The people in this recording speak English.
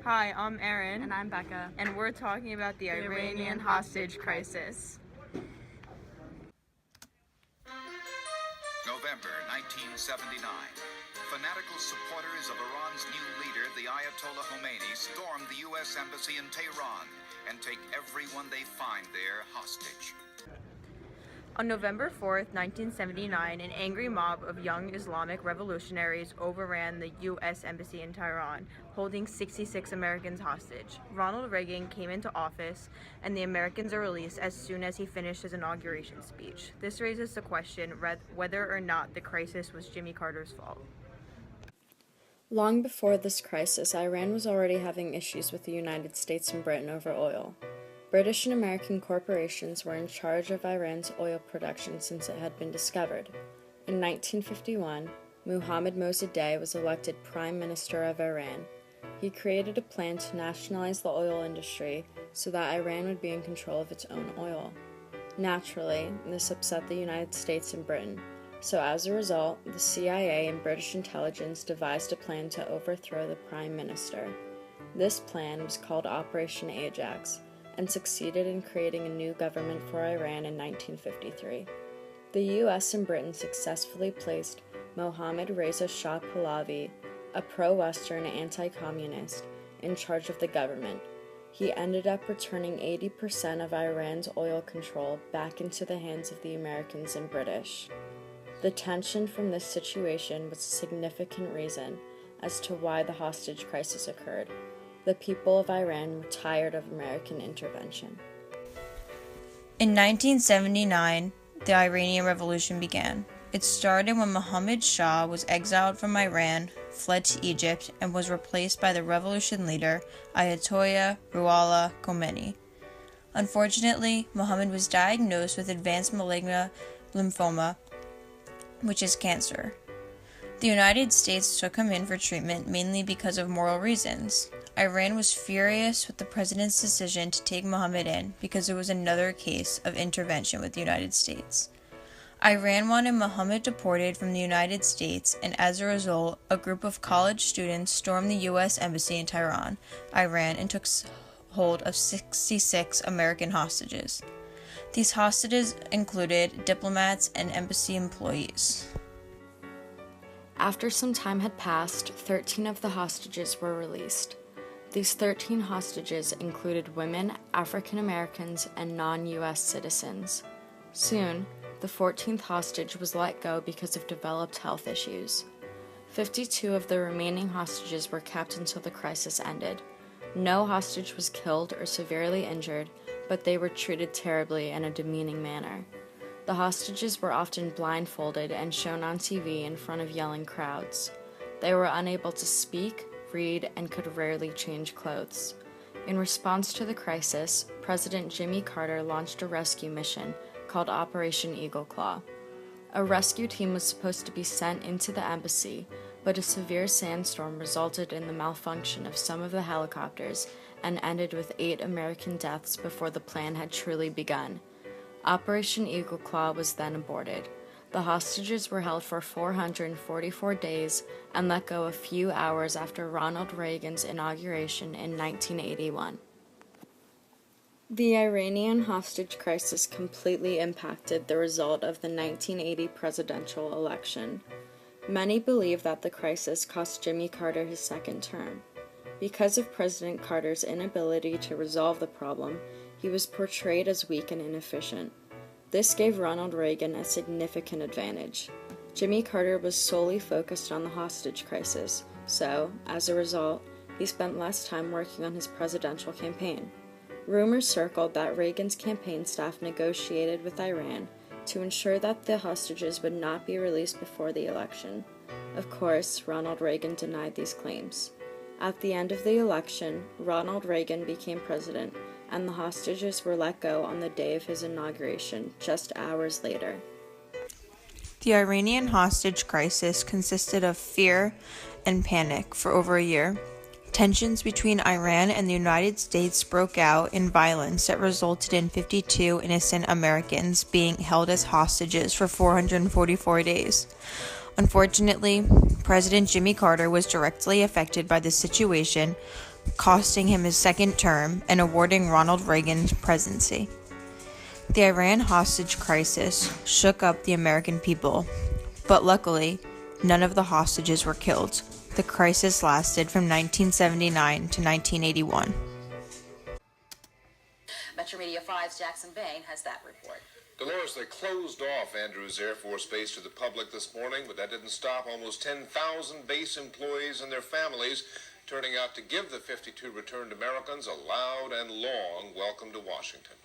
Hi, I'm Erin. And I'm Becca. And we're talking about the Iranian hostage crisis. November 1979. Fanatical supporters of Iran's new leader, the Ayatollah Khomeini, storm the U.S. Embassy in Tehran and take everyone they find there hostage. On November 4th, 1979, an angry mob of young Islamic revolutionaries overran the U.S. Embassy in Tehran, holding 66 Americans hostage. Ronald Reagan came into office, and the Americans are released as soon as he finished his inauguration speech. This raises the question whether or not the crisis was Jimmy Carter's fault. Long before this crisis, Iran was already having issues with the United States and Britain over oil. British and American corporations were in charge of Iran's oil production since it had been discovered. In 1951, Mohammad Mossadegh was elected Prime Minister of Iran. He created a plan to nationalize the oil industry so that Iran would be in control of its own oil. Naturally, this upset the United States and Britain, so as a result, the CIA and British intelligence devised a plan to overthrow the Prime Minister. This plan was called Operation Ajax, and succeeded in creating a new government for Iran in 1953. The U.S. and Britain successfully placed Mohammad Reza Shah Pahlavi, a pro-Western anti-communist, in charge of the government. He ended up returning 80% of Iran's oil control back into the hands of the Americans and British. The tension from this situation was a significant reason as to why the hostage crisis occurred. The people of Iran were tired of American intervention. In 1979, the Iranian Revolution began. It started when Mohammad Shah was exiled from Iran, fled to Egypt, and was replaced by the revolution leader Ayatollah Ruhollah Khomeini. Unfortunately, Mohammad was diagnosed with advanced malignant lymphoma, which is cancer. The United States took him in for treatment mainly because of moral reasons. Iran was furious with the president's decision to take Mohammed in because it was another case of intervention with the United States. Iran wanted Mohammed deported from the United States, and as a result, a group of college students stormed the U.S. Embassy in Tehran, Iran, and took hold of 66 American hostages. These hostages included diplomats and embassy employees. After some time had passed, 13 of the hostages were released. These 13 hostages included women, African Americans, and non-U.S. citizens. Soon, the 14th hostage was let go because of developed health issues. 52 of the remaining hostages were kept until the crisis ended. No hostage was killed or severely injured, but they were treated terribly in a demeaning manner. The hostages were often blindfolded and shown on TV in front of yelling crowds. They were unable to speak, read, and could rarely change clothes. In response to the crisis, President Jimmy Carter launched a rescue mission called Operation Eagle Claw. A rescue team was supposed to be sent into the embassy, but a severe sandstorm resulted in the malfunction of some of the helicopters and ended with 8 American deaths before the plan had truly begun. Operation Eagle Claw was then aborted. The hostages were held for 444 days and let go a few hours after Ronald Reagan's inauguration in 1981. The Iranian hostage crisis completely impacted the result of the 1980 presidential election. Many believe that the crisis cost Jimmy Carter his second term. Because of President Carter's inability to resolve the problem, he was portrayed as weak and inefficient. This gave Ronald Reagan a significant advantage. Jimmy Carter was solely focused on the hostage crisis, so, as a result, he spent less time working on his presidential campaign. Rumors circled that Reagan's campaign staff negotiated with Iran to ensure that the hostages would not be released before the election. Of course, Ronald Reagan denied these claims. At the end of the election, Ronald Reagan became president, and the hostages were let go on the day of his inauguration, just hours later. The Iranian hostage crisis consisted of fear and panic for over a year. Tensions between Iran and the United States broke out in violence that resulted in 52 innocent Americans being held as hostages for 444 days. Unfortunately, President Jimmy Carter was directly affected by this situation, costing him his second term and awarding Ronald Reagan's presidency. The Iran hostage crisis shook up the American people, but luckily, none of the hostages were killed. The crisis lasted from 1979 to 1981. Metro Media 5's Jackson Bain has that report. Dolores, they closed off Andrews Air Force Base to the public this morning, but that didn't stop almost 10,000 base employees and their families turning out to give the 52 returned Americans a loud and long welcome to Washington.